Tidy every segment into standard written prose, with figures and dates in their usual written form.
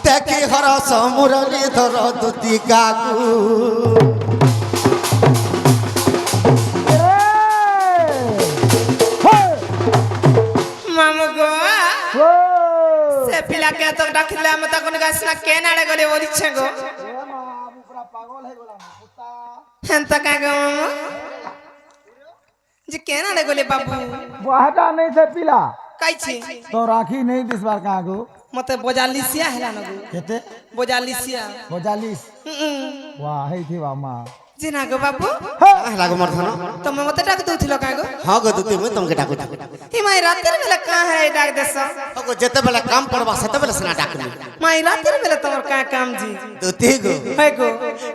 দেখি হরস মুরলী ধর দুতি কাকু মামু গো সে পিলাকে তো ডাকলে আমি তখন গাছ না কেন আড়ে গলে বলিছে গো হেনতা কাগো মামু যে কেন আড়ে গলে বাবু বাহাটা नहीं थे पिला কাইছে तो राखी नहीं दिस बार कहाँ गो মতে বজালিসিয়া হেলা নগো कहते বজালিসিয়া 42 वाह है थी मामा জি না গো বাবু লাগো মর্ধন তুমি মতে ডাক দউছিল কাগো হ্যাঁ গো দুতি মুই তোমাকে ডাকুছি ই মাই রাতের বেলা কা হে ডাক দেছ গো যেতেবেলে কাম পড়বা সেতেবেলে সিনা ডাকলি মাই রাতের বেলা তোমার কা কাম জি দুতি গো হয় গো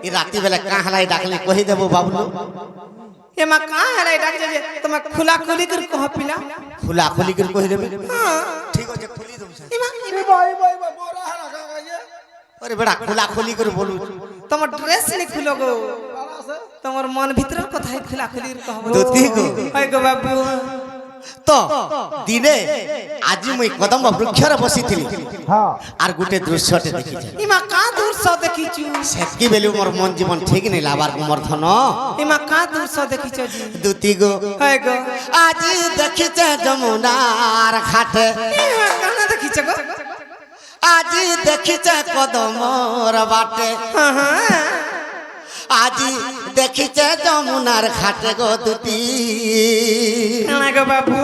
ই রাতি বেলে কা হলাই ডাকলি কহি দেবো বাবুলো এ মা কা হে ডাক যে তোমার খোলা খুলি করে কহ পিলা খুলা খুলি করে কহি দেবে হ্যাঁ ঠিক আছে খুলি দেবো ই মা भाई भाई बोरा है लगा ये আরে বেটা খুলা খুলি করে বলু তোমার ড্রেস নি খুলো গো তোমার মন ভিতরের কথাই খোলা খুলি কহব দুতি গো হয় গো বাবু তো দিনে আজি মুই কদম্ব বৃক্ষরে বসিଥିଲି हाँ আর গুটে দৃশ্যতে দেখিছি ই মা কা দূর স দেখিছু সেতকি বেলু মোর মন জীবন ঠিক নেই লাবার মর্ধন ই মা কা দূর স দেখিছ জি দুতি গো হয় গো আজি দেখিছে যমুনার ঘাটে ই মা কানা দেখিছ গো আজি দেখিছে কদমর বাটে হ্যাঁ হ্যাঁ আজি দেখিছে যমুনার ঘাটে গো দুতি না গো বাবু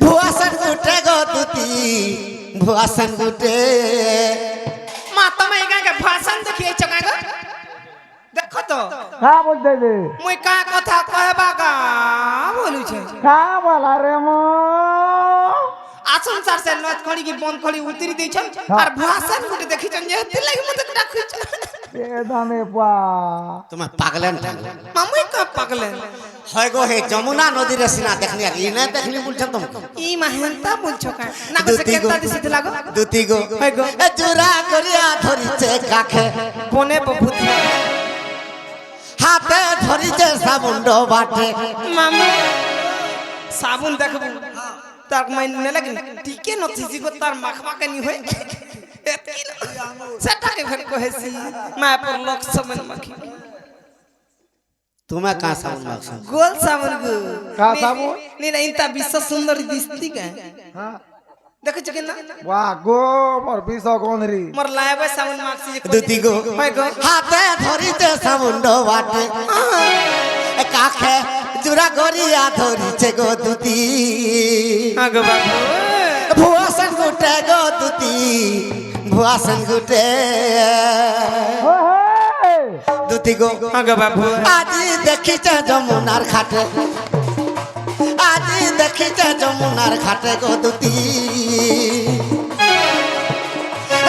ভুয়াসন গুটে গো দুতি ভুয়াসন গুটে মা তুমি এখানে ভাষণ দেখিয়েছ কা গো দেখো তো कहाँ बोलते थे মুই কা কথা কহবা গা বলুছে कहाँ बोला रे मो আসুন স্যার সে নচ খড়ি কি বন্ধ খড়ি উতরি দিছ আর ভাষণ গুটে দেখিছ যে হেতি লাগি মতে ডাকুছ बेदाने पा তোমার পাগলেন মামুই কা পাগলে হয় গো হে যমুনা নদীর সিনা দেখনি আর ইনে দেখনি বলছেন তোমাকে ই মাহেন্তা বলছ কা না গো সে কেতা দিছি লাগো দুতি গো হয় গো এ জোড়া করিয়া ধরিছে কাখে বনে বহুত হাতে ধরিছে সাবুন্ড বাটে মামু সাবুন দেখবো তার মাইনে লাগে টিকে নথিছি গো তার মাখমাকে নি হয় সেটাকে ফের কহেছি মায়াপুর লোক সমান মাখি তোমা কা সাবুন লাগছ গোল সাবুন গো का साबुन নি না ইনতা বিশ্ব সুন্দরী দিস্তি কা हाँ দেখছ কি না वाह गो मोर बीसो गोंधरी মোর লাইবে সাবুন মাখছি দুতি গো হয় গো হাতে ধরিছে সাবুন্ড বাটে এ কাখে জোড়া করিয়া ধরিছে গো দুতি আগো বাবু ভুয়াসন গুটে গো দুতি ভুয়াসন গুটে দুতি গো আগো বাবু আজি দেখিছে যমুনার ঘাটে আজি দেখিছে যমুনার ঘাটে গো দুতি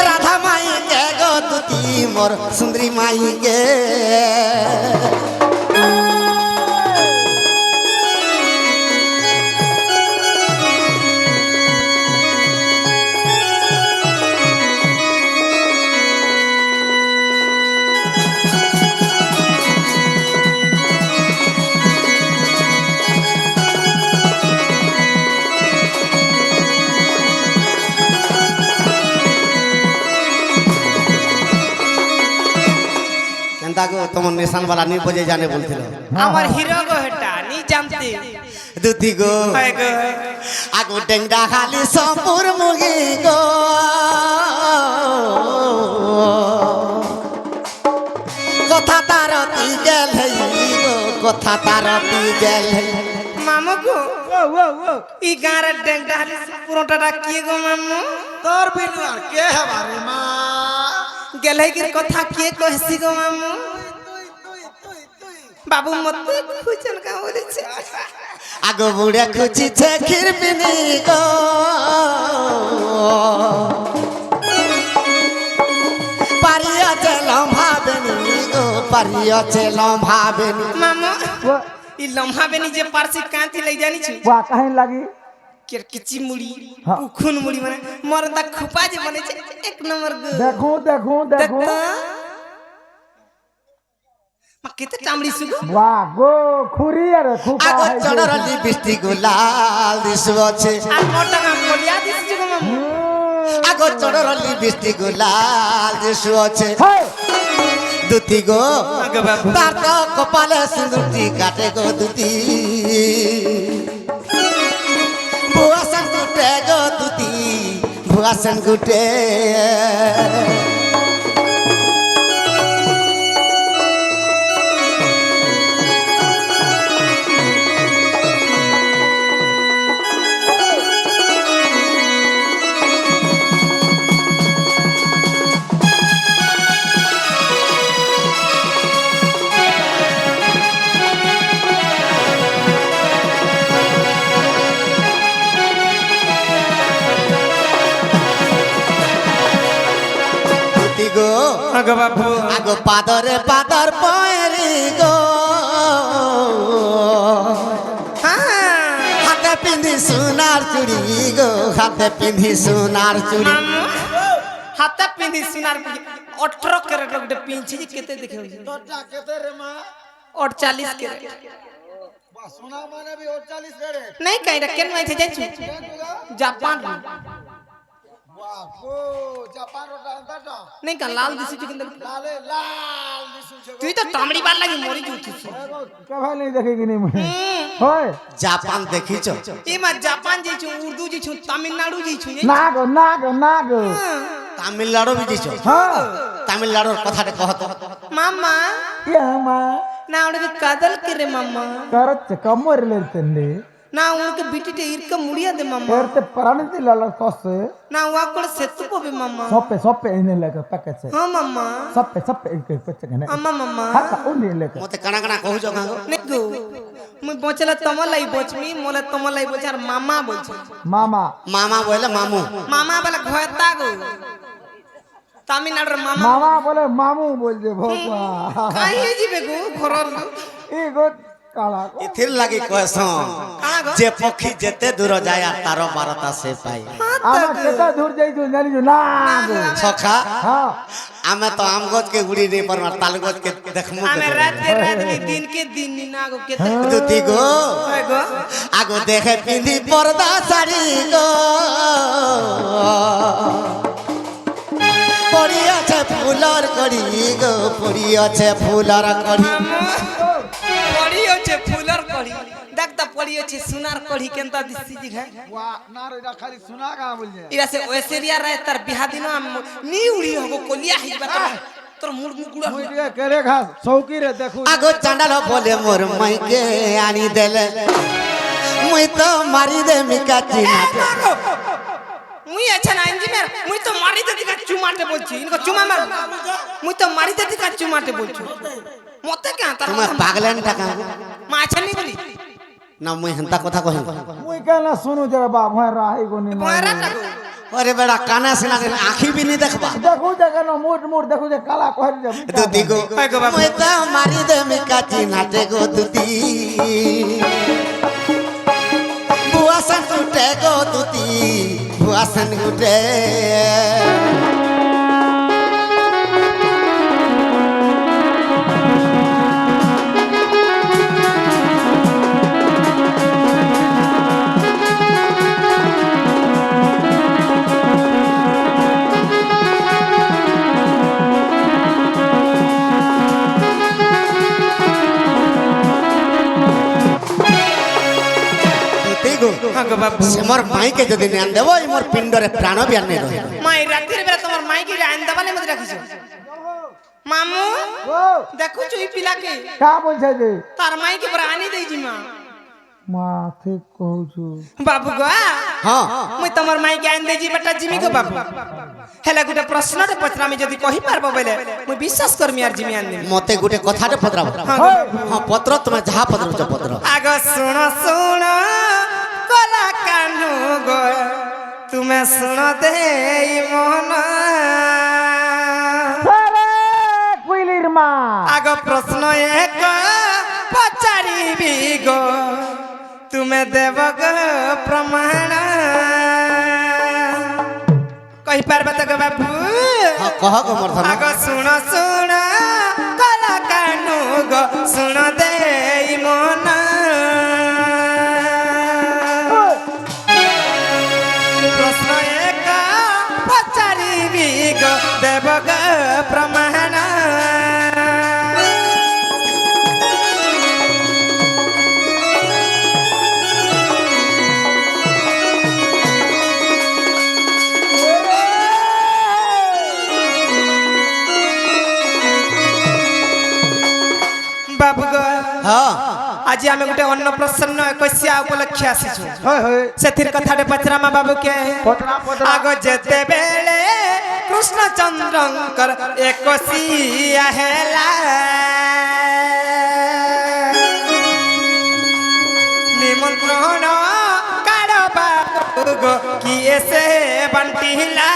রাধা মাই গে গো দুতি মোর সুন্দরী মাই গে কেনতা গো তোমার নিশান वाला নি বজে জানে বলছিল আমার হিরো গো হেটা নি জানতে দুতি গো হয় গো আগো ডেংডা খালি সম্পুর মুগি গো কথা তারতি গেল গো কথা তারতি গেল মামু গো ই গাঁরে ডেংটা হালি পুরোটা ডাকিয়ে গো মামু तोर बिनु यार के है बारे मां গেলে কি কথা কে কইছি গো মামু বাবু মত খুঁজল কা বলেছে আগো বুড়ে খুঁজিছে খিরপিনি গো পারিয়াছে লম্ভাবেনি গো পারিয়াছে লম্ভাবেনি মামু ই লম্হাবে নি যে পারছি কাঁতি লই জানিছ वाह कहीं लगी কের কিচি মুড়ি হ্যাঁ। উখুন মুড়ি মানে মরদা খুপা যে বনেছে এক নম্বর গো देखो देखो देखो দেখতা মা কেতে চামড়ি সুগো वाह गो खुरी अरे खूब আগো চড়রলি বৃষ্টি গোলাল দিশু আছে আর মোটা কাম কলিয়া দিছি গো মামু গো চড়রলি বৃষ্টি গো লাল যিশু আছে হেই দুতি গো আগে বাবু তার তো কপালে সিঁদুরটি কাটে গো দুতি ভুয়াশন গুটে গো দুতি ভুয়াশন গুটে দুতি গো আগে বাবু আগো পাদরে পাদর পয়রি গো হাতে পিন্ধি সোনার চুড়ি গো হাতে পিন্ধি সোনার চুড়ি মামু হাতে পিন্ধি সোনার 18 ক্যারেট গোটে পিঞ্ছি যে কেতে দেখে তোরটা কেতে রে মা 48 ক্যারেট বাহ সোনা মানে भी 48 রে नहीं कहीं रखेन में थे जाइछु जापान বাহ ও জাপান ওটা আনতাটা नहीं का लाल दिसु चिकन লালে লাল দিছু ছে তুই তো তামড়ি বার লাগি মরি জুতিস কে ভাই नहीं देखेगी नहीं मैं হয় জাপান দেখিছ ए मा जापान जेछु उर्दू जेछु तमिलनाडु जेछु না গো না গো না গো তামিলনাড়ু বি দিছ হ্যাঁ তামিলনাড়ুর কথাটা কহত मामा ইয়া মা నా ఉడికి కదల్ కిరే మామ కరచ కమ్మరిలేండి నా ఉడికి బిటిటే ఇర్క ముడియదే మామ ఎర్తే ప్రాణితిల కోసే నా వాకొడ సెత్తుపోబే మామ సొప్పే సొప్పే ఇనేలక పక్కచే హా మామ సొప్పే సొప్పే ఇక పచ్చగనే అమ్మ మామ హక ఉనిలేక মতে কানা কানা কহুছ গাঙ্গো নেগু মুই বচলা তমলাই বচমি মোলা তমলাই বচার মামা বলছ মামা মামা বলে মামু মামা বলে ঘয়তা গো তামিলনাড়ুর মামা মামা বলে মামু বলছে ভগবা কাই জিবে গো ঘরর ই গো কালা এথির লাগি কয়সন কানা গো যে পক্ষী যেতে দূর যায় আর তার বারতা সে পাই আমার কেটা দূর যাইছো জানিছো না গো সখা হ্যাঁ আমি তো আম গছ কে উড়ি নেই পারমার তাল গছ কে দেখমু আমি রাত নি দিন কে দিন নি না গো কেতে দুতি গো হয় গো আগো দেখে পিন্ধি পর্দা শাড়ি গো পড়ি আছে ফুলর কড়ি গো পড়ি আছে ফুলর কড়ি পড়ি হচ্ছে ফুলর কড়ি দেখ তা পড়ি হচ্ছে সোনার কড়ি কেনতা দিছি জি ঘাই ওয়া না রে এটা খালি শোনা গা বলছে ইরা সে ওয়েসেরিয়া রে তার বিহা দিন নি উড়ি হবো কলিয়া হইবা তোর মুড় মুগুড়া মুই দিয়ে কেরে ঘাস চৌকি রে দেখু আগো চান্ডাল বলে মোর মাইকে আনি দেলে মুই তো মারি দে মিকাচি মুই আচ্ছা না ইঞ্জিনিয়ার মুই তো মারিতে দিকা চুমাতে বলছি ইনকো চুমা মার মুই তো মারিতে দিকা চুমাতে বলছি মতে কে তার তোমার পাগলেন টাকা মা আচ্ছা নি বলি না মুই হেনতা কথা কহি মুই কেন শুনু জরা বাপ হয় রাহি গনি না পয়রা টাকো আরে বেড়া কানা সিনা আখি বি নি দেখবা দেখু যে কেন মুট মুট দেখু যে কালা কই যে দুতি গো মুই তো মারি দে মিকাচি নাটে গো দুতি বুয়াসন গুটে গো দুতি বুয়াসন গুটে মোর মাইকে যদি নিয়ান দেব মোর পিণ্ডরে প্রাণ বিয়ান নেই রহে মাই রাতের বেলা তোমার মাইকে আইন দাবালে মধ্যে রাখিছো মামু ও দেখো চুই পিলাকে কা বলছে যে তার মাইকে পরে আনি দেইছি মা মা ঠিক কହୁଛୁ বাবু গো হ্যাঁ মুই তোমার মাইকে আইন দেইছি বেটা জিমি গো বাবু হেলা গুটা প্রশ্নতে পচরামি যদি কহি পারবো বলে মুই বিশ্বাস করমি আর জিমি আন দেবি মতে গুটে কথাটা পদরাব হ্যাঁ পত্র তুমি যাহা পদরুছ পত্র আগ শুনো শুনো কলা কানু গো তুমি শুনো দেই মন আরে কুইলির মা আগ প্রশ্ন এক পচারিবি গো তুমি দেব গো প্রমাণ কহি পারবে তো গো বাবু হ্যাঁ কহ গো মোর ধন আগ শুনো শুনো কলা কানু গো শুনো দেই মন প্রশ্ন এক আজি আমি গোটে অন্ন প্রসন্ন একৈশিয়া উপলক্ষে আসিছু হয় হয় সেথির কথাটে পচরা মা বাবু কে পচরা পচরা আগ যেতে বেলে কৃষ্ণচন্দ্রঙ্কর একশিয়া হেলা নিমন্ত্রণ কাড় বাবু গো কিয়ে সে বান্টিলা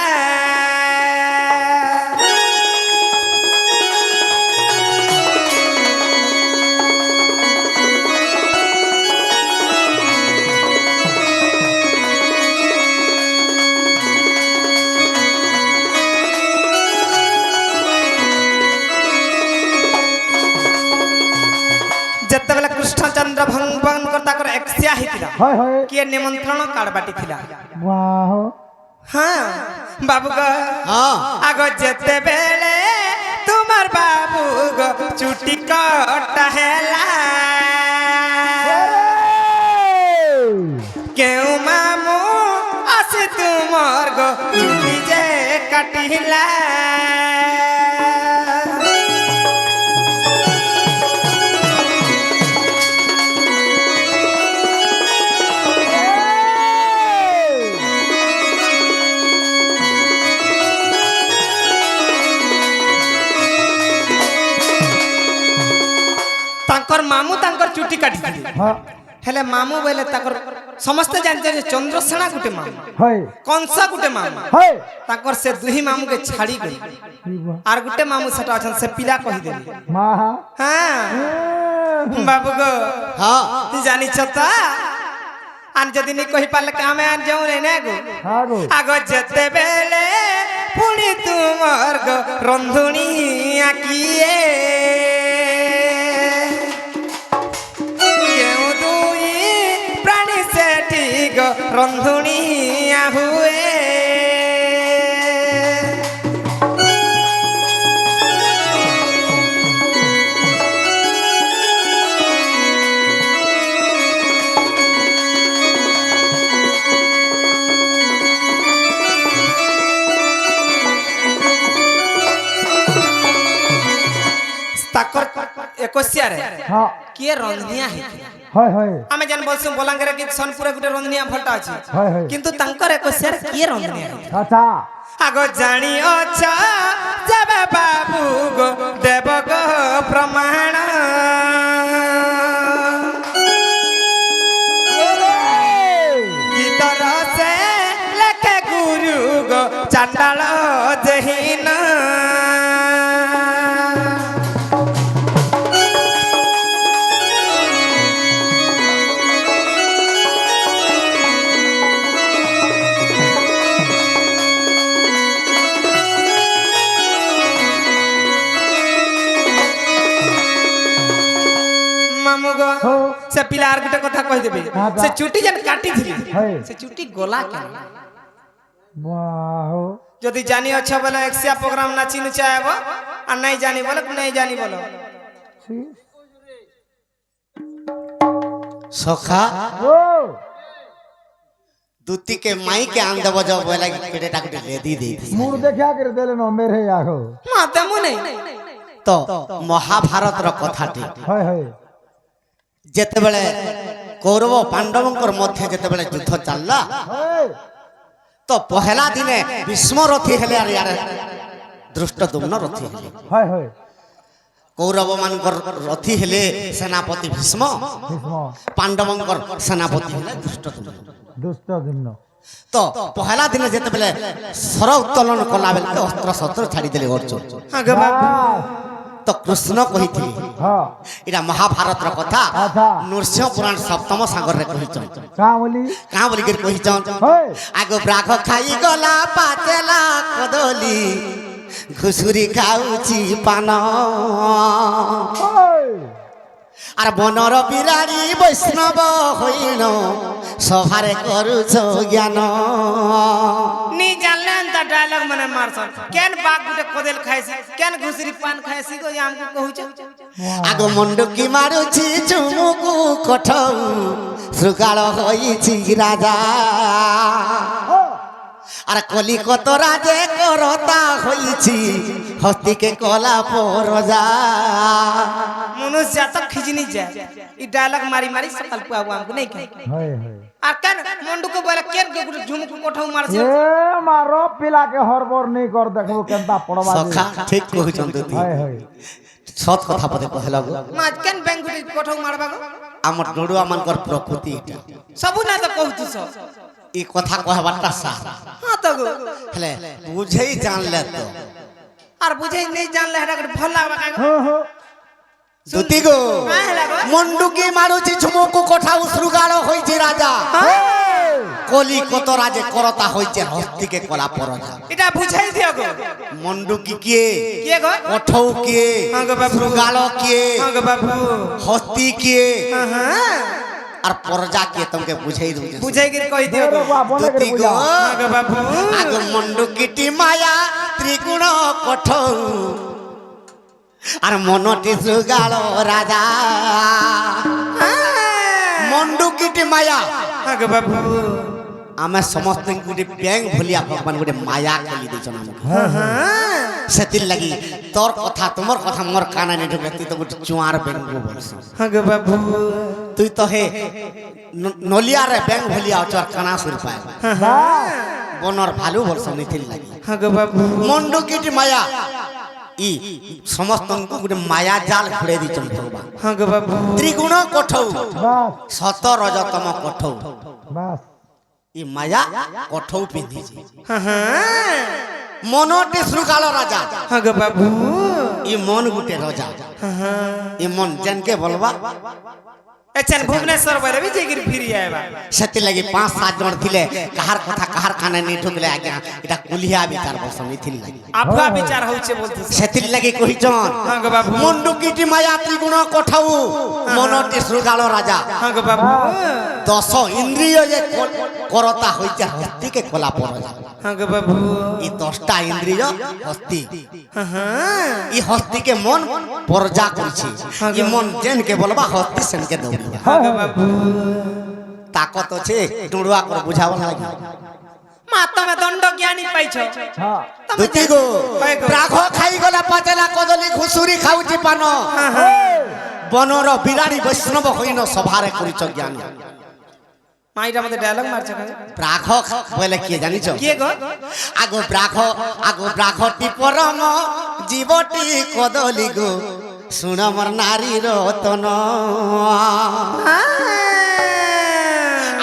যেতবেলে কৃষ্ণচন্দ্র ভগবান তাকর একশিয়া হইতিলা হয় হয় কিয়ে নিমন্ত্রণ কার্ড বাটি থিলা বাহ হ্যাঁ বাবু গো হ্যাঁ আগ যেতেবেলে তোমার বাবু গো চুটি কটা হেলা কেউ মামু আসে তোমার গো চুটি যে কাটিলা তাঙ্কর মামু তাঙ্কর চুটি কাটিଥିଲେ হ্যাঁ হেলে মামু বলে তাঙ্কর সমস্তে জানছে যে চন্দ্রসেনা গুটে মামু হয় কংসা গুটে মামু হয় তাঙ্কর সে দুহি মামুকে ছাড়ি গই আর গুটে মামু সেটা আছেন সে পিলা কহি দেলি মা হ্যাঁ বাবু গো হ্যাঁ তুই জানিছ তা আন যদি নি কহি পারলে কামে আন যাও রে না গো হ্যাঁ গো আগ যেতে বেলে পুনি তোমার গো রন্ধুনি আকিয়ে কেউ দুই প্রাণী সেটি গো রন্ধুনি হুয়ে তাকর একশিয়ারে হ্যাঁ কিয়ে রন্ধনিয়া হইଥିଲା হয় হয় আমি জান বলছো বলাঙ্গের কি সোনপুরে গুটে রন্ধনিয়া ভল্টা আছে হয় হয় কিন্তু তাঙ্কর একশিয়ারে কিয়ে রন্ধনিয়া আচ্ছা আগ জানি অছ যাবে বাবু গো দেব গো প্রমাণ গীতর সে লেখে গুরু গো চান্ডাল জহিন মামু গো হো সে পিলার গুটে কথা কই দেবে হ্যাঁ, সে চুটি যেন কাটি দিলি হয় সে চুটি গোলা কেন বাহ যদি জানি অছ বলে একশিয়া প্রোগ্রাম নাচি নুচাইব আর নাই জানি বলে নাই জানি বলো সখা ও দুতিকে মাইকে আন দেব যাও বলে কেটেটা কেটে রেদি দেই মুর দেখা করে দেলে ন মেরে আগো মা তেমন নেই তো মহাভারতর কথাটি হয় হয় যেতেবেলে কৌরব পাণ্ডবঙ্কর মধ্যে যেতেবেলে যুদ্ধ চাললা হয় তো পহেলা দিনে ভীষ্ম রথী হেলে আর ইয়ার দৃষ্টদ্যুম্ন রথী হেলে হয় হয় কৌরব মানকর রথী হেলে সেনাপতি ভীষ্ম ভীষ্ম পাণ্ডবঙ্কর সেনাপতি হেলে দৃষ্টদ্যুম্ন দুষ্ট দিন তো পহেলা দিনে যেতেবেলে সর উত্তোলন কলা বেলে অস্ত্র শস্ত্র ছাড়ি দেলে অর্জুন আগে বাবু তো কৃষ্ণ কহিଥିଲେ হ্যাঁ এটা মহাভারতর কথা আচ্ছা। নৃସିଂହ পুরাণ সপ্তম সাগরে কহিছন কা বলি কাঁ বলিকি কহিছন হয় আଗ ব্ରାଘ খাই গলা পাচেলা কদলি ঘুষুরি খাউছি পান হয় আর বনর বিরাড়ি বৈষ্ণব হইন সভারে করুছ জ্ঞান নি জানলেন তা ডায়লগ মানে মারছন কেন বাঘ গুটে কদেল খাইছে কেন ঘুসরি পান খাইছি গো আমকু কহুছ আগ মন্ডকি মারুছি চুমুকু কঠৌ শৃগাল হইছি রাজা আর কলিকত রাজে করতা হইছি হস্তিকে কলা পরজা মনুষ্য যা তো খিজনি যায় এই ডায়লগ মারি মারি সকাল পাবো আমকো নাই খাই হয় হয় আর কেন মন্ডুকে বলে কেন কে ঝুমুক কোঠাও মারছে এ মারো পিলাকে হরবর নেই কর দেখবো কেনতা পড়বা সখা ঠিক কହୁଛନ୍ତି তুই হয় হয় সৎ কথা পদে কহিলা গো মাছ কেন বেঙ্গুটি কোঠাও মারবা গো আমার ডড়ুয়া মানকর প্রকৃতি এটা সবু না তো কহুতু সব এই কথা কহবারটা সারা হ্যাঁ তো গো হেলে বুঝেই জানলে তো আর বুঝাই নেই জানলে এটা ভাল লাগবে কাগো হ্যাঁ হ্যাঁ দুতি গো হ্যাঁ হেলা গো মন্ডুকি মারুছি ঝুমুকু কোঠা উসরুগাড় হইছে রাজা কলিকত রাজে করতা হইছে হস্তিকে কলা পরজা এটা বুঝাই দিও গো মন্ডুকি কে কে গো কঠৌ কে হ্যাঁ গো বাবু উসরুগাড় কে হ্যাঁ গো বাবু হস্তি কে হ্যাঁ আর পরজা কে তোমাকে বুঝাই দઉં বুঝাই গিয়ে কই দিও গো বলে দুতি করে গো বুঝা হ্যাঁ গো বাবু আগ মন্ডুকিটি মায়া ত্রিগুণ কঠৌ আর মনটি সুগাড় রাজা মন্ডুকিটি মায়া হ্যাঁ গো বাবু ଆମେ ସମସ୍ତଙ୍କୁ ଗୋଟେ ବ୍ୟାଙ୍କ ଭଳିଆ ଭଗବାନ ଗୋଟେ ମାୟା ଖୋଲି ଦେଇଛନ୍ ଆମକୁ ସେଥିର୍ ଲାଗି ତୋର କଥା ତୁମର କଥା ମୋର କାନା ନେଇ ଢୁକେ ତୁଇ ତ ଗୋଟେ ଚୁଆର ବ୍ୟାଙ୍କ ବୋଲସ হ্যাঁ গো বাবু ତୁଇ ତ ହେ ନଲିଆରେ ବ୍ୟାଙ୍କ ଭଳିଆ ଅଛର କାନା ସୁର ପାଏ ବନର ଭାଲୁ ବୋଲସ ନିଥିର୍ ଲାଗି হ্যাঁ গো বাবু ମଣ୍ଡୁକିଟି ମାୟା ଇ ସମସ୍ତଙ୍କୁ ଗୋଟେ ମାୟା ଜାଲ ଘୋଡ଼େଇ ଦେଇଛନ୍ ଭଗବାନ হ্যাঁ গো বাবু ତ୍ରିଗୁଣ କଠଉ বাস ସତ ରଜତମ କଠଉ বাস ଇ ମାୟା କଠଉ ପିନ୍ଧିଛି হ্যাঁ ମନଟି ଶୃଗାଳ ରାଜା হ্যাঁ গো বাবু ଇ ମନ ଗୋଟେ ରଜା ଇ ମନ ଯେନକେ ବୋଲବା এচেন ভুবনেশ্বর বলে বি যেগির ফিরি আইবা ସେଥିର୍ ଲାଗି 5-7 ଜଣ ଥିଲେ କାହାର କଥା କାହାର କାନେ ନେଇ ଠୁକଲେ ଆଜ୍ଞା ଏଟା କୁଲିଆ ବିଚାର ବସନ ଥିଲ୍ ଲାଗି আফা বিচার হচ্ছে বলতে ସେଥିର୍ ଲାଗି କହିଛନ୍ হ্যাঁ গো বাবু ମଣ୍ଡୁକିଟି ମାୟା ତ୍ରିଗୁଣ କଠଉ ମନଟି ଶୃଗାଳ ରାଜା হ্যাঁ গো বাবু 10 ଇନ୍ଦ୍ରିୟ ଯେ କରତା ହୋଇছে ହସ୍ତିକେ କଲା ପରଜା হ্যাঁ গো বাবু ଇ 10টা ଇନ୍ଦ୍ରିୟ ହସ୍ତି হ্যাঁ ই হস্তিকে মন পরজা করছে ই মন যেনকে বলবা হস্তি সেনকে দৌড়িবা হ্যাঁ গো বাবু তাকত আছে টুড়ুয়া করে বুঝাব লাগি মা তুমি দণ্ড জ্ঞানী পাইছ হ্যাঁ দুতি গো হয় গো। রাঘ খাই গলা পাচলা কদলি ঘুষুরি খাউছি পান বনর বিরাড়ি বৈষ্ণব হইন সভারে করিছ জ্ঞান মাইরা আমাদের ডায়লগ মারছে কাকে ব্রাঘ বলে কি জানিছ কে গো আগো ব্রাঘটি পরম জীবটি কদলি গো শুণ মোর নারী রতন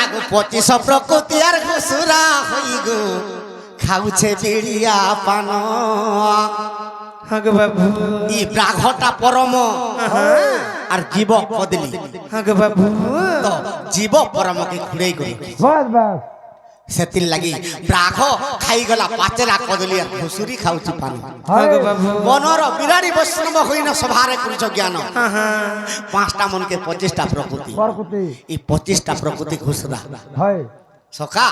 আগো 25 প্রকৃতি আর ঘুষুরা হই গো খাউছে বিড়িয়া পান হ্যাঁ গো বাবু ই ব্রাঘটা পরম আর জীব কদলি হ্যাঁ গো বাবু তো জীব পরমকে ঘুরেই গই বাস বাস সেতির লাগি ব্রাঘ খাইগলা পাচেলা কদলি আর ঘুষুরি খাউছি পান হ্যাঁ গো বাবু বনর বিরাড়ি বৈষ্ণব হইন সভারে করিছ জ্ঞান 5টা মনকে 25টা প্রকৃতি বরকুতি এই 25টা প্রকৃতি ঘুষরা হয় সখা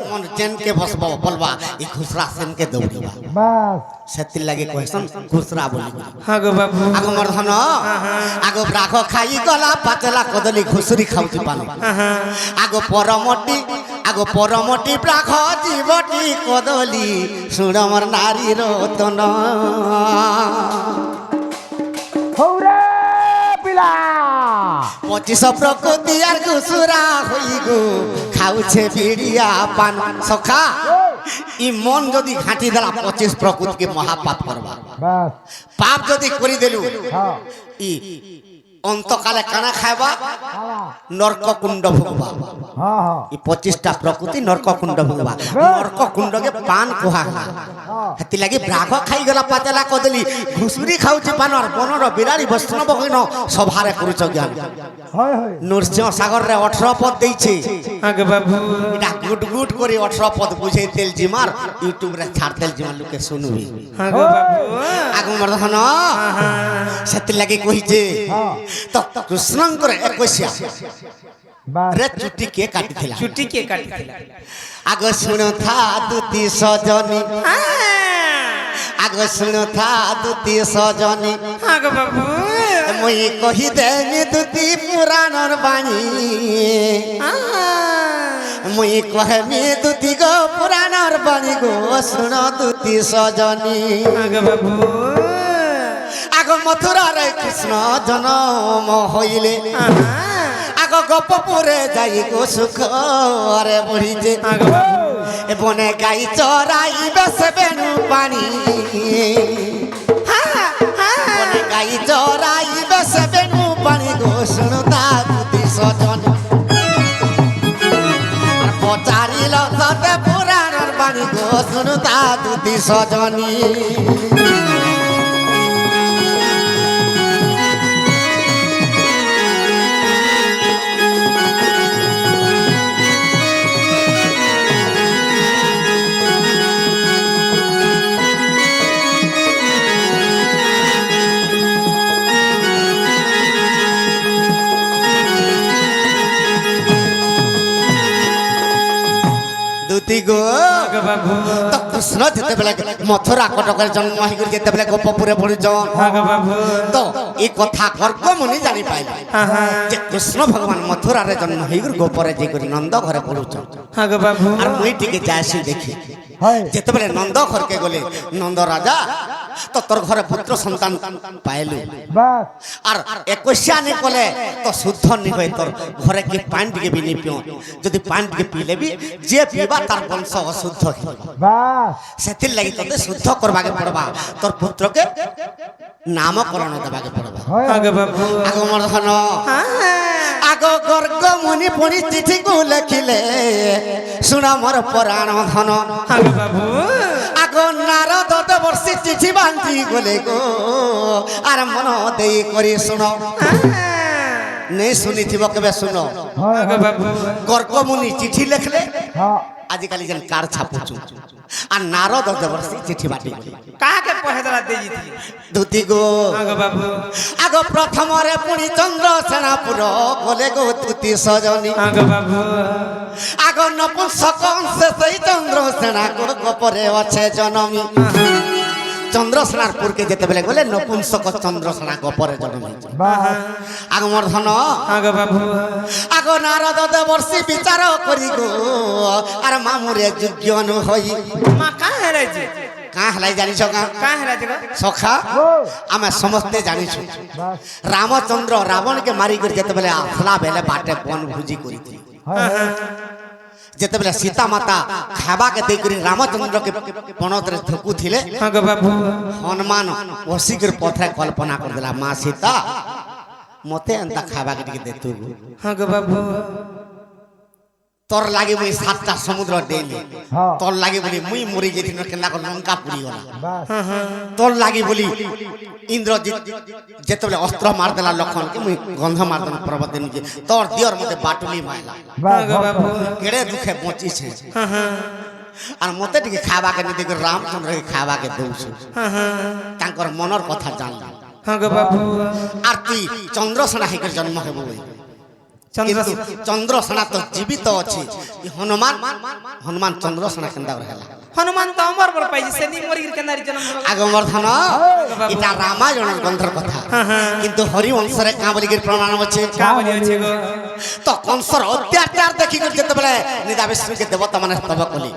মন যেনকে বসব বলবা এই ঘুষরা সেনকে দৌড়িবা বাস সেতির লাগি কইছন ঘুষরা বলি হ্যাঁ গো বাবু আগ মর্ধন আগ ব্রাঘ খাই গলা পাচলা কদলি ঘুষুরি খাউছি পান আগ পরমটি ব্রাঘ জীবটি কদলি শুণ মোর নারী রতন হৌরে পিলা 25 প্রকৃতি আর ঘুষুরা হই গো খাউছে বিড়িয়া পান সখা ই মন যদি ঘাঁটি দেলা 25 প্রকৃতিকে মহাপাপ করবা বাস পাপ যদি করি দেলু হ্যাঁ ই অন্তকালে কানা খাইবা খাওয়া নরক কুণ্ড ভুগবা হ্যাঁ হ্যাঁ ই 25টা প্রকৃতি নরক কুণ্ড ভুগবা নরক কুণ্ডকে পান কুহা হেতি লাগি ব্রাঘ খাই গলা পাচলা কদলি ঘুষুরি খাউছি পানর বনর বিরাড়ি বৈষ্ণব হইন সভারে করুছ জ্ঞান হয় হয় নরসিংহ সাগর রে 18 পদ দেইছে হ্যাঁ গো বাবু এটা গুড গুড করে 18 পদ বুঝাই তেল জিমার ইউটিউব রে ছাড় তেল জিমার লোকে শুনবি হ্যাঁ গো বাবু আগু মর্ধন সেতি লাগি কইছে তো কৃষ্ণঙ্কর 21 বাস রে চুটি কে কাটিছিলা ছুটি কে কাটিছিল আগ শুনো থা দুতি সজনী আগ শুনো থা দুতি সজনী হ্যাঁ গো বাবু মুই কহি দেনি দুতি পুরাণর বাণী মুই কহমি দুতি গো পুরাণর বাণী গো শুন দুতি সজনী আগে বাবু আগ মথুরারে কৃষ্ণ জনম হইলে আগ গোপপুরে যাই গো সুখরে বড়িছে আগে বাবু বনে গাই চরাই বেসে বেনু পানি বনে গাই চরাই বেসে বেনু পানি গো শুনু তা দুতি সজনী আর পচারিল সতে পুরাণর বাণী গো শুনু তা দুতি সজনী দুতি গো আগে বাবু তো কৃষ্ণ যেতেবেলে মথুরা কটকের জন্ম হইকরি যেতেবেলে গোপপুরে পড়িছন আগে বাবু তো এই কথা গর্গমুনি জানি পাইলে যে কৃষ্ণ ভগবান মথুরারে জন্ম হইকরি গোপরে যাইকরি নন্দ ঘরে পড়ুছন আগে বাবু আর মুই টিকে যাইছি দেখি হয় যেতেবেলে নন্দ ঘরকে গলে নন্দ রাজা তো তোর ঘরে পুত্র সন্তান পাইলু বাস আর একৈশা নি কলে তো শুদ্ধ নি হয়ে তোর ঘরে কি পানি টিকে বি নি পিও যদি পানি টিকে পিলে বি যে পিবা তার বংশ অশুদ্ধ হইবা বাস সেতির লাগি তোতে শুদ্ধ করবাকে পড়বা তোর পুত্রকে নামকরণ দেবাকে পড়বা হয় আগে বাবু আগমর্ধন আগ গর্গ মুনি পুনি চিঠি কু লেখিলে শুনা মোর পুরাণ ধন আগে বাবু আগ নারদ দেবর্ষি চিঠি বান্ধি গলে গো আর মন দেই করি শুন নেই শুনিথিব কেবে শুন হয় আগে বাবু গর্গ মুনি চিঠি লেখলে হ্যাঁ আজিকালি যেন কার ছাপুছু আর নারদ দেবর্ষি চিঠি বাটি কাকে পহে দেলা দেই দিলি ধুতি গো আগে বাবু আগ প্রথমরে পুনি চন্দ্র সেনাপুর গলে গো ধুতি সজনী আগে বাবু আগ নপুংসক অংশে সেই চন্দ্র সেনা গোপরে আছে জনমী চন্দ্রসেনারপুরকে যেতেবেলে গলে নপুংসক চন্দ্রসেনা গোপরে জনমী বাস আগমর্ধন আগে বাবু আগ নারদ দেবর্ষি বিচার করি গো আর মামুরে যোগ্য নু হই মা কা হেরাইছে কাঁ হেলাই জানিছ কাঁ কা হেরাইছে গো সখা ও আমি সমস্তে জানিছু বাস রামচন্দ্র রাবণকে মারি করে যেতেবেলে আসলা বেলে বাটে বন ভুজি করিছিল হয় হয় যেতেবেলে সীতা মাতা খাবাকে ଦେଇକରି রামচন্দ্রকে বনতরে ঠকুଥିଲେ আগে বাবু হনুমান বসিকর পথে কল্পনা করদেলা মা সীতা মতে এন্তা খাবাকে টিকে দে তু আগে বাবু তোর লাগি মুই সাতটা সমুদ্র ডেলি হ্যাঁ তোর লাগি বলি মুই মরি যেদিন কেন্দা কর লঙ্কা পুরি গলা বাস তোর লাগি বলি ইন্দ্রজিৎ যেতেবেলে অস্ত্র মারদেলা লক্ষণকে মুই গন্ধ মারদেন পর্বতে নিজে তোর দিয়র মতে বাটুলি মাইলা বাস আগে বাবু কেড়ে দুঃখে বঁচিছে আর মতে টিকে খাবাকে নিতে করে রামচন্দ্রকে খাবাকে দৌছু তাঙ্কর মনর কথা জানলাম আগে বাবু আর তুই চন্দ্রসেনা হইকর জন্ম হেব চন্দ্র কিন্তু চন্দ্রসেনা তো জীবিত আছে হনুমান হনুমান চন্দ্রসেনা কেন্দা হেলা হনুমান তো অমর বড় পাইছে সেনি মরি গির কেনারি জন্ম হলো আগমর্ধন এটা রামায়ণ গ্রন্থর কথা কিন্তু হরিবংশরে কাঁ বলিকির প্রমাণ আছে কা বলি আছে গো তো কংসর অত্যাচার দেখি করে যেতেবেলে নিদা বিষ্ণুকে দেবতা মানে স্তব কলি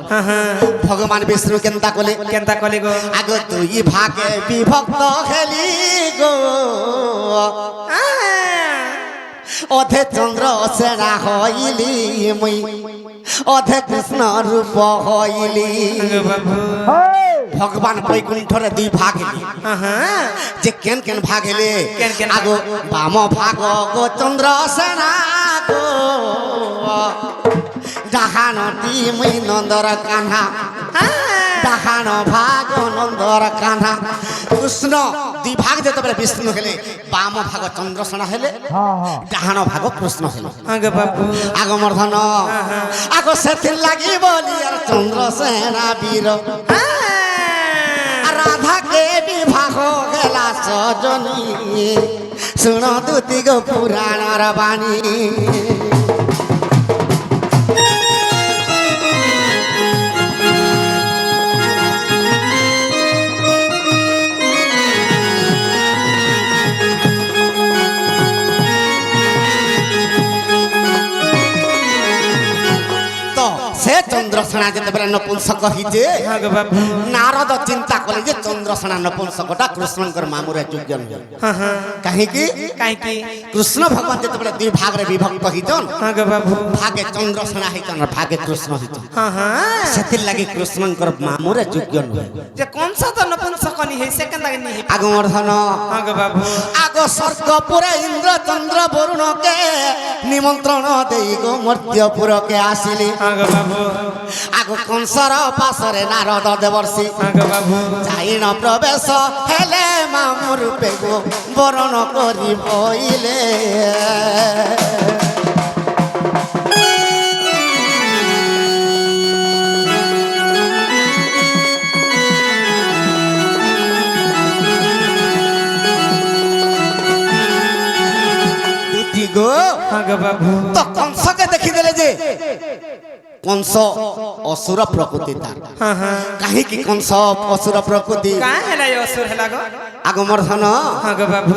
ভগবান বিষ্ণু কেন্দা কলি কেনতা কলি গো আগ তুই ভাগে বিভক্ত হেলি গো অধে চন্দ্র সেনা হইলি মুই অধে কৃষ্ণ রূপ হইলি আগে বাবু হয় ভগবান বৈকুণ্ঠরে দুই ভাগ হেলি যে কেন কেন ভাগ হেলে কেন কেন আগো বাম ভাগ গো চন্দ্র সেনা গো ডাহানটি মুই নন্দর কান্হা ডাহান ভাগ নন্দর কান্হা কৃষ্ণ দুই ভাগ যেতেবেলে বিষ্ণু হেলে বাম ভাগ চন্দ্রসেনা হেলে হ্যাঁ হ্যাঁ ডাহান ভাগ কৃষ্ণ হেলে আগে বাবু আগমর্ধন আগ সেথির লাগি বলি আর চন্দ্রসেনা বীর আর রাধাকে বিবাহ গেলা সজনী শুণ দুতি গো পুরাণর বাণী তো সে চন্দ্র চন্দ্রসেনা যেতবে নপুংসক হইছে হ্যাঁ গো বাবু নারদ চিন্তা কলে যে চন্দ্রসেনা নপুংসকটা কৃষ্ণঙ্কর মামুরে যোগ্য নহে হ্যাঁ হ্যাঁ কাহিকি কাইকি কৃষ্ণ ভগবান যেতবে দুই ভাগরে বিভক্ত হইছন হ্যাঁ গো বাবু ভাগে চন্দ্রসেনা হইছন আর ভাগে কৃষ্ণ হইছন হ্যাঁ হ্যাঁ সেতির লাগি কৃষ্ণঙ্কর মামুরে যোগ্য নহে যে কোন সা তো নপুংসকনি হে সেকেন্ড লাগে নি আগমর্ধন হ্যাঁ গো বাবু আগ স্বর্গপুরে ইন্দ্র চন্দ্র বরুণকে নিমন্ত্রণ দেই গো মর্ত্যপুরকে আসিলি হ্যাঁ গো বাবু আগ কংসর পাশরে নারদ দেবর্ষি হ্যাঁ গো বাবু যাইন প্রবেশ হেলে মামু রূপে গো বরণ করি বইলে দুটি গো হ্যাঁ গো বাবু তো কংসকে দেখিদেলে যে কংস অসুর প্রকৃতি তার হ্যাঁ হ্যাঁ কাহিকি কংস অসুর প্রকৃতি কাঁ হেলা অসুর হেলা গো আগমর্ধন হ্যাঁ গো বাবু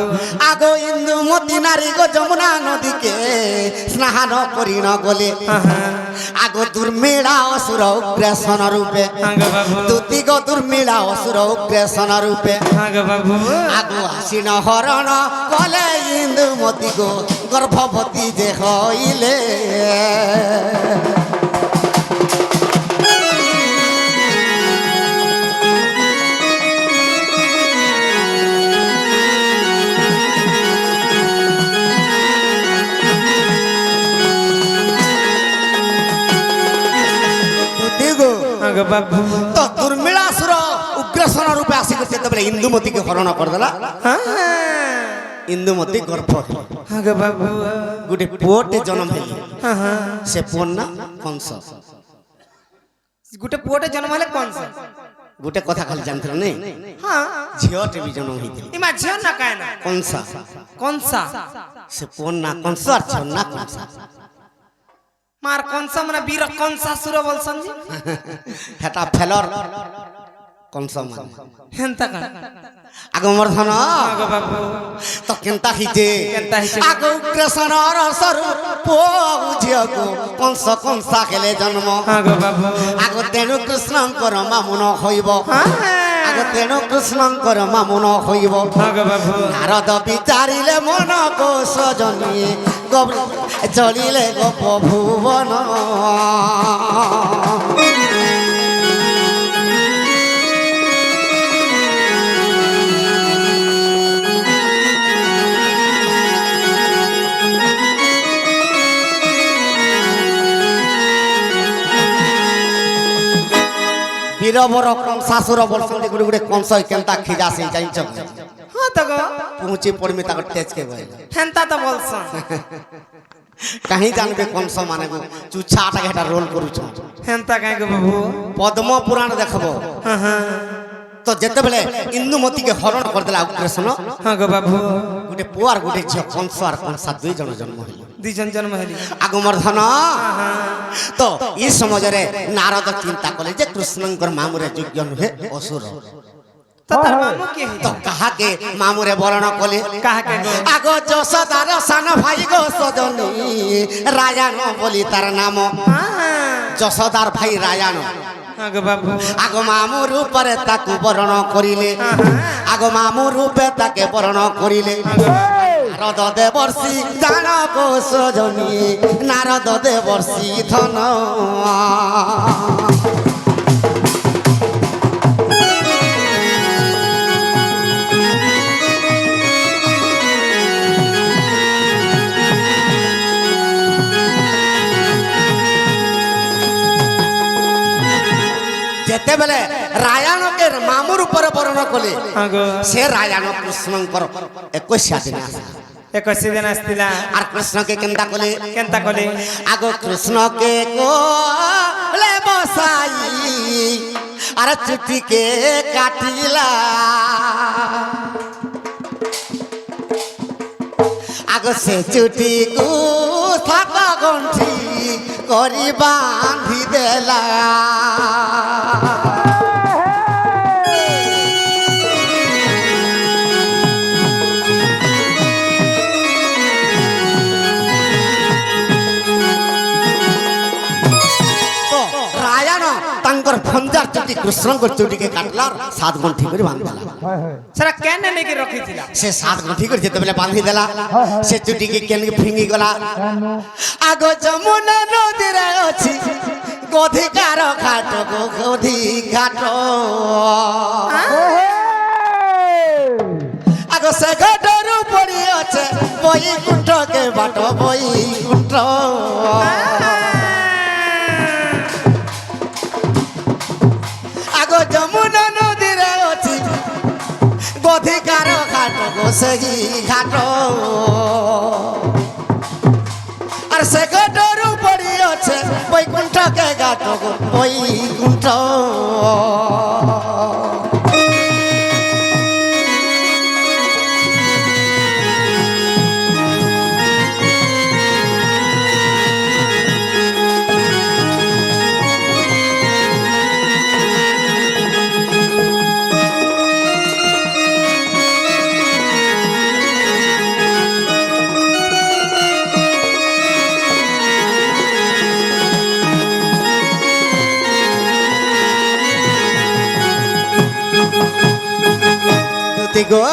আগ ইন্দুমতি নারী গো যমুনা নদীকে স্নান করি ন গলে হ্যাঁ হ্যাঁ আগ দুর্মিড়া অসুর উগ্রেসন রূপে হ্যাঁ গো বাবু দুতি গো দুর্মিড়া অসুর উগ্রেসন রূপে হ্যাঁ গো বাবু আগ আসিন হরণ কলে ইন্দুমতি গো গর্ভবতী যে হইলে হ্যাঁ গো বাবু তো দুর্মিଳାসুর উগ্রসন রূপে আসিকি যেতবে ইন্দুমতীকে হରଣ କରିଦେଲା হ্যাঁ ইন্দুমতী গর্ভ ହେଲା। হ্যাঁ গো বাবু ଗୋଟେ ପୁଅଟେ ଜନ୍ମ ହେଲେ হ্যাঁ হ্যাঁ ସେ ପୁଅ ନା କଂସ ଗୋଟେ ପୁଅଟେ ଜନ୍ମ ହେଲେ কোন সা ଗୋଟେ କଥା ଖାଲି ଜାଣିଥିଲ ନାଇଁ হ্যাঁ ଝିଅଟେ ବି ଜନ୍ମ ହେଇଥିଲା ইমা ঝিও না কায় না କଂସା কোন সা ସେ ପୁଅ ନା କଂସ আর ଝିଅ ନା କଂସା মার কোন সা মানে বীর কোন সা সুর বলছন জি ହେଟା ଫେଲର କଂସ ମାନେ হেনতা কান আগমর্ধନ হ্যাঁ গো বাবু ତ କେନ୍ତା ହେଇଛେ କେନ୍ତା ହେଇଛେ? ଆଗ ଉଗ୍ରସନର ସରୁ ପୁଅ ଝିଅକୁ କଂସ କଂସା ହେଲେ ଜନ୍ମ হ্যাঁ গো বাবু ଆଗ ତେଣୁ କୃଷ୍ଣଙ୍କର ମାମୁନ ହୋଇବ হ্যাঁ ଆଗ ତେଣୁ କୃଷ୍ଣଙ୍କର ମାମୁନ ହୋଇବ হ্যাঁ গো বাবু ନାରଦ ବିଚାରିଲେ ମନ କୋଷ ଜନି ଚଳିଲେ ଗୋପ ଭୁବନ বীরবর কংসাসুর বলছন্তি গুড়ি গুড়ি কংস কেনতা খিজাসি জানিছ হ্যাঁ তো গো পৌঁছি পড়মি তাকে টেচকে বলে হেনতা তো বলছন কাহি জানবে কংস মানে চুছাটাকে এটা রোল করুছ হেনতা কাই গো বাবু পদ্ম পুরাণ দেখব হ্যাঁ হ্যাঁ তো যেতেবেলে ইন্দুমতীকে হরণ করদেলা উগ্রসেন হ্যাঁ গো বাবু গোটে পুଅ আর গোটে ঝিଅ কংস আর কংসা দুই জন জন্ম হইল দুইজন জন্ম হেলি আগমর্ধন তো এই সমাজরে নারদ চিন্তা কলে যে কৃষ্ণঙ্কর মামুরে যোগ্য নুহে অসুর তো তার মামু কি তো কাহাকে মামুরে বরণ কলে কাহাকে গো আগ যশোদার সান ভাই গো সজনী রায়ান বলি তার নাম হ্যাঁ যশোদার ভাই রায়ান হ্যাঁ গো বাবু আগ মামু রূপরে তাকে বরণ করিলে আগ মামু রূপে তাকে বরণ করিলে নারদ দেবর্ষি জান কোষ জনী নারদ দেবর্ষি ধন যেতেবেলে রায়াণকে মামুর উপরে বরণ কলে হ্যাঁ গো সে রায়াণ কৃষ্ণঙ্কর 21 দিনে আসলা 21 দিন আসতিলা আর কৃষ্ণকে কেন্তা কলে কেনতা কলে আগ কৃষ্ণকে কোলে বসাই আর চুটিকে কাটিলা আগ সে চুটিকু সাত গণ্ঠি করি বাঁধি দেলা তো রায়াণ চুটি কৃষ্ণঙ্কর চুটিকে কাটলার 7 গণ্ঠি করে বাঁধিলা হয় হয় সেটা কেন নেকি রখিছিলা সে 7 গণ্ঠি করে যেতে বেলে বাঁধি দেলা সে চুটিকে কেন ফিঙ্গি গলা কেন আগ যমুনা নদীরে অছি গধিকার ঘাট গো গধি ঘাট আগ সে ঘাটর পড়ি আছে বৈকুণ্ঠকে বাট বৈকুণ্ঠ আগ যমুনা নদীরে অছি গধিকার ঘাট গো সেই ঘাট আর সে ঘাটর পড়ি আছে বৈকুণ্ঠকে ঘাট গো বৈকুণ্ঠ গো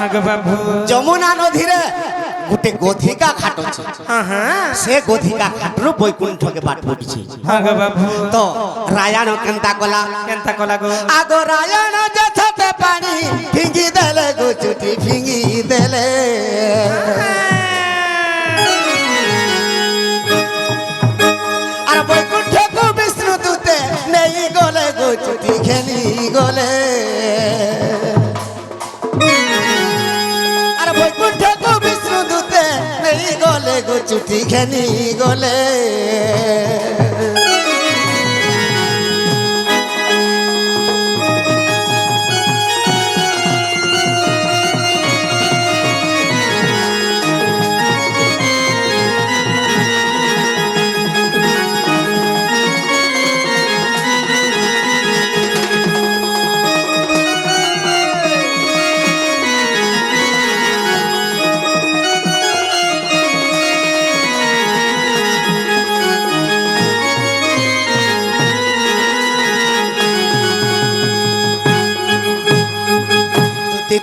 আগে বাবু যমুনা নদীরে গোটে গধিকা ঘাট আছে হ্যাঁ সে গধিকা ঘাটর বৈকুণ্ঠকে বাট পড়ছে আগে বাবু তো রায়ণ কেনতা কলা কেনতা কলা গো আগ রায়ণ যে ছাতে পানি ফিঙ্গি দেলে গো চুটি ফিঙ্গি দেলে আর বৈকুণ্ঠকে বিষ্ণু দূতে নেই গলে গো চুটি খেলি গলে আর বৈকুণ্ঠকে বিষ্ণু দূতে নেই গলে গো চুটি খেলি গলে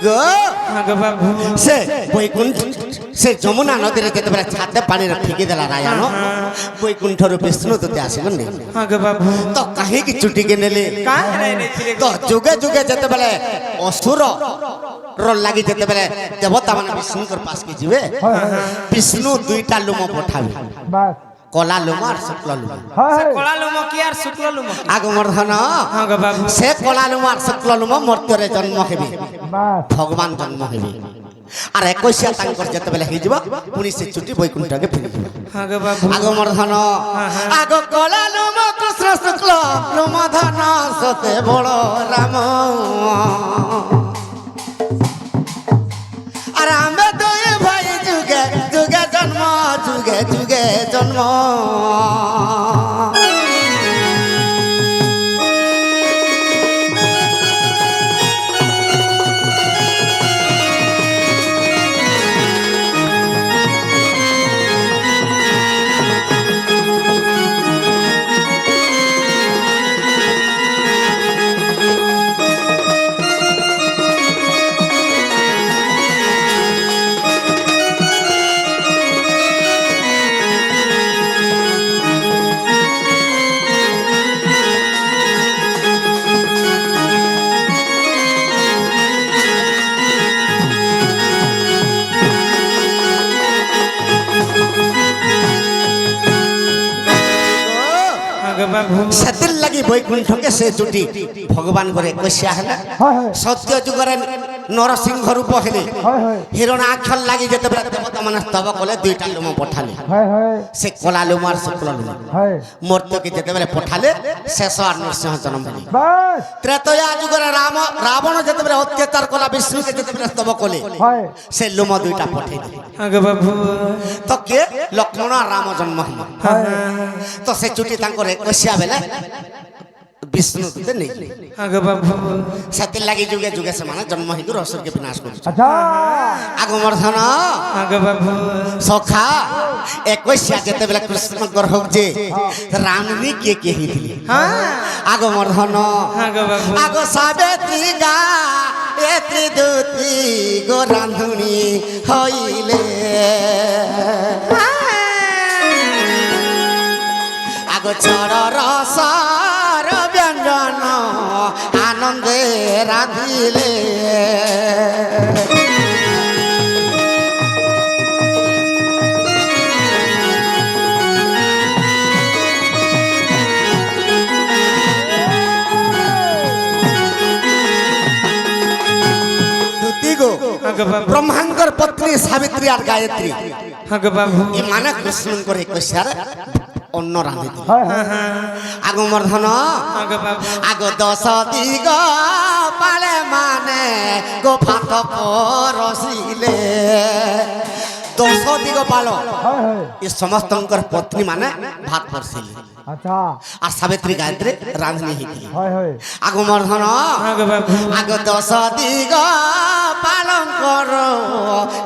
গো আগে বাবু সে বৈকুণ্ঠ সে যমুনা নদীরে যেতেবেলে ছাতে পানি ফিকি দেলা রায়ণ বৈকুণ্ঠর বিষ্ণু দূতে আসিবেন আগে বাবু তো কাহিকি চুটিকে নেলে কাহে নেছিলে তো যুগে যুগে যেতেবেলে অসুর লাগি যেতেবেলে দেবতা মানে বিষ্ণুর পাশকে যাবে বিষ্ণু 2টা লুম পঠাবে বাস কলা লুম আর শুক্ল লুম হয় কলা লুমো কি আর শুক্ল লুমো কি? আগমর্ধন আগে বাবু সে কলা লুম আর শুক্ল লুম মর্ত্যরে জন্ম হেবে বাস ভগবান জন্ম হেবে আর 21 তাঙ্কর যেতেবেলে হইଯିବ পুনি সে চুটি বৈকুণ্ঠকে ফিরিଯିବ আগে বাবু আগমর্ধন আগ কলা লুম কৃষ্ণ শুক্ল লুম ধন সতে বড় রাম আর আমি দুই ভাই যুগে যুগে জন্ম যুগে যুগে জন্ম আগে বাবু সেতির লাগি বৈকুণ্ঠকে সে জুটি ভগবান করে কইসা হেলা হয় হয় সত্য যুগরে নরসিংহ রূপ হেলে হয় হয় হিরণাক্ষর লাগি যেতেবেলে দেবতা মানে স্তব কলে 2টা লুম পঠালে হয় হয় সে কলা লুম আর শুক্ল লুম হয় মর্ত্যকে যেতেবেলে পঠালে শেষ আর নরসিংহ জন্ম হেলে বাস ত্রেতয়া যুগরে রাবণ যেতেবেলে অত্যাচার কলা বিষ্ণুকে যেতেবেলে স্তব কলে হয় সে লুম 2টা পঠাই দিলে আগে বাবু তো কে লক্ষ্মণ আর রাম জন্ম হেলে তো সে চুটি তাঙ্কর 21 বেলে বিষ্ণু দূতে নেই আগে বাবু সেতির লাগি যুগে যুগে সে জন্ম হিন্দু অসুরকে বিনাশ করছে আচ্ছা আগমর্ধন আগে বাবু সখা ଏକୋଇଶିଆ ଯେତେବେଳେ କୃଷ୍ଣଙ୍କର ହଉଛି ରାମନୀ କିଏ କିଏ ହେଇଥିଲେ ଆଗ ମର୍ଦ୍ଧନ ଆଗ ସାବିତ୍ରୀ ଗା ଏତ୍ରି ଦୂତି ଗୋ ରାନ୍ଧୁଣୀ ହଇଲେ আগ ছড় রসর ব্যঞ্জন আনন্দে রাঁধিলে ব্রহ্মাঙ্গর পত্নী সাবিত্রী আর গায়ত্রী এমানে কৃষ্ণঙ্কর একুশিয়ার অন্য রাঁধিলে আগ মর্ধন আগ দশ দিগ পালে মানে গো ভাত পরসিলে দশ দিগ পাল এ সমস্তঙ্কর পত্নী মানে ভাত পরসিলে আচ্ছা আর সাবিত্রী গায়ত্রী রাঁধনি হইଥିଲେ আগ মর্ধন আগ দশ দিগ পালন কর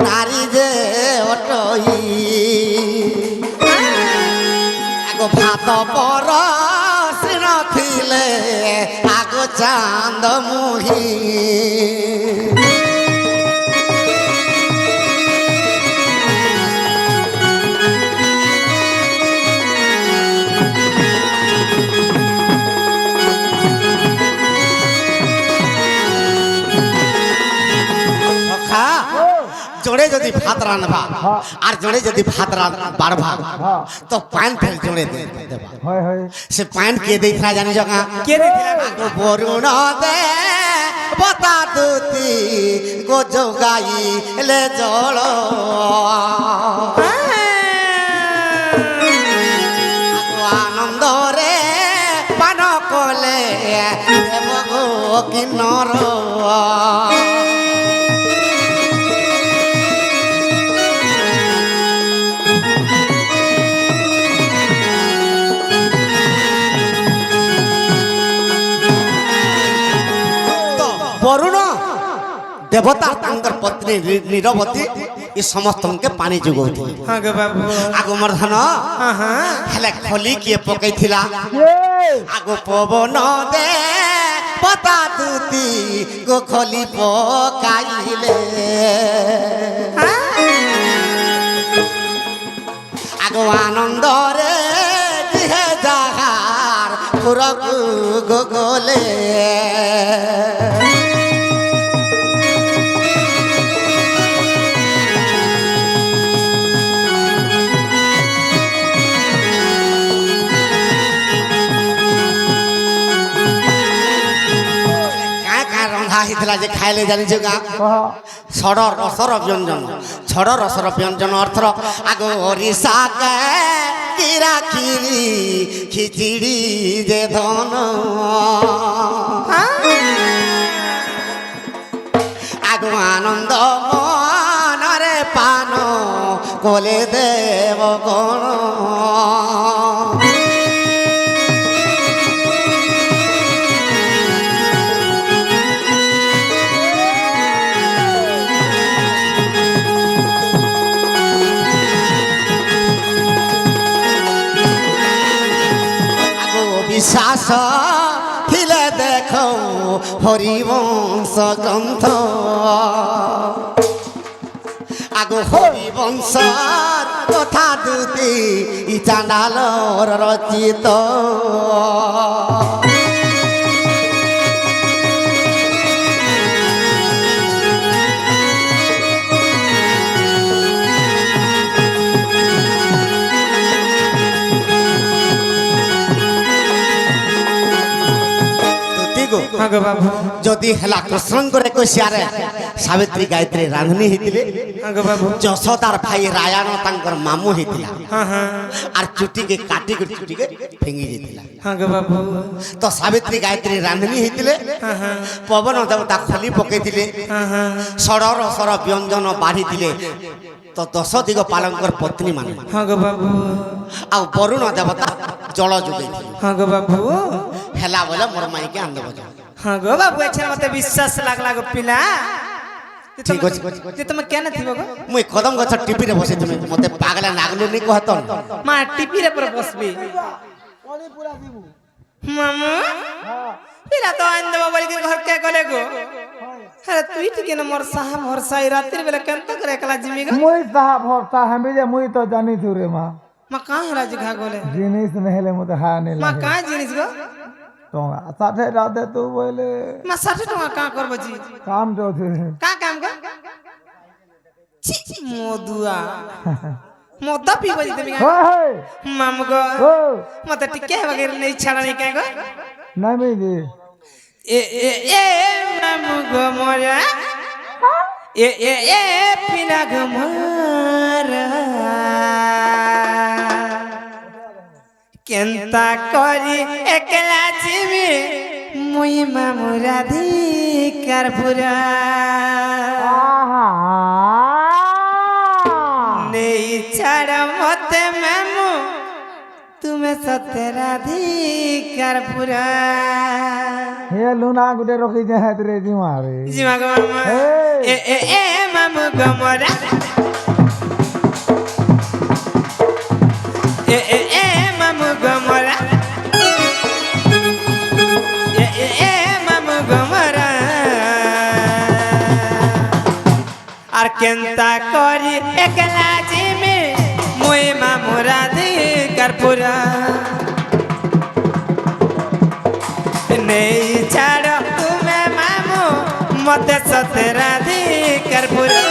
নারী যে অটই আগ ভাত পর নথিলে আগ চাঁদ মুহি জোড়ে যদি ভাত রাঁধবা আর জোড়ে যদি ভাত বাড়বা তো পান ফেল জোড়ে দেবা সে পান কে দেইথা জানিছ কা কে দেইথা বরুণ দে বতা দুতি গো যোগাইলে জল আনন্দরে পান কলে দেব গো কিন্নর বরুণ দেবতা তাঙ্কর পত্নী নীরবতী এ সমস্তকে পানি যোগাউଥିଲେ আগ মর্ধন হেলে খলি কিଏ পকাইଥିଲା আগ পবন দে পতা দুতি গো খলি পকাইলে আগ আনন্দরে দিহে যাহার পুরকু গো গলে ହେଇଥିଲା ଯେ ଖାଇଲେ ଜାଣିଛ ଗା ଛଡ଼ ରସର ବ୍ୟଞ୍ଜନ ଛଡ଼ ରସର ବ୍ୟଞ୍ଜନ ଅର୍ଥ ଆଗ ଓରିଶା କିରା କ୍ଷୀରି ଖିଚିଡ଼ି ଯେ ଧନ আগ আনন্দ মনরে পান কোলে দেব গণ বিশ্বাস ଥିଲେ দেখ হরিবংশ গ্রন্থ আগ হরিবংশ কথা দুতি ই চাণ্ডালর রচিত যদি হেলা কৃষ্ণঙ্কর একুশিয়ারে সাবিত্রী গায়ত্রী রাঁধনি হইଥିଲେ যশোদার ভাই রায়ণ তাঙ্কর মামু হইଥିଲା আর চুটিকে কাটিকে চুটিকে ভেঙে যাইଥିଲା তো সাবিত্রী গায়ত্রী রাঁধনি হইଥିଲେ পবন দেবতা খলি পকাইଥିଲେ ষড় রসর ব্যঞ্জন বাড়িଥିଲେ তো দশ দিগ পালঙ্কর পত্নী মানে আর বরুণ দেবতা জল যোগাইଥିଲେ হেলা বলে মোর মাইকে আনব हाँ गो बाबू अच्छा मत विश्वास लागला गो पिला ঠিক আছে যে তুমি কেন থিব গো মুই কদম গছ টিপিরে বসে তুমি মতে পাগলা নাগলু নি কহত মা টিপিরে পরে বসবি মামু পিলা তো আইন দেব বলি কি ঘর কে গলে গো আরে তুই ঠিক না মোর সাহা ভরসা এই রাতের বেলা কেন তো করে একলা জিমি গো মুই সাহা ভরসা আমি যে মুই তো জানি থু রে মা মা কাহে রাজি ঘা গলে জিনিস নেহেলে মতে হা নে মা লাগে কাহে জিনিস গো টঙ্গা সাথে রাতে তু বলে মা 60 টাকা কা করব জি কাম চলছে কা কাম গো ছি মধুয়া মদা পিব জি তুমি হই হই মামু গো ও মতে টিকে বগের নেই ছাড়া নেই কে গো নাই মে দি এ মামু গো মোরা এ পিলা গো মোরা কেনতা করি একলা জিমি মুই মামু রাধিকার পুরা আহা নেই ছাড়া মতে মামু তুমি সতে রাধিকার পুরা হে লুনা গুটে রখি যে হাত রে জি মারে জিমা গো মামা এ মামু গো মোরা এ মামু গো মোরা এ মামু গো মোরা আর কেনতা করি একলা জিমি মুই মামু রাধিকার পুরা নেই ছাড় তুমি মামু মতে সতে রাধিকার পুরা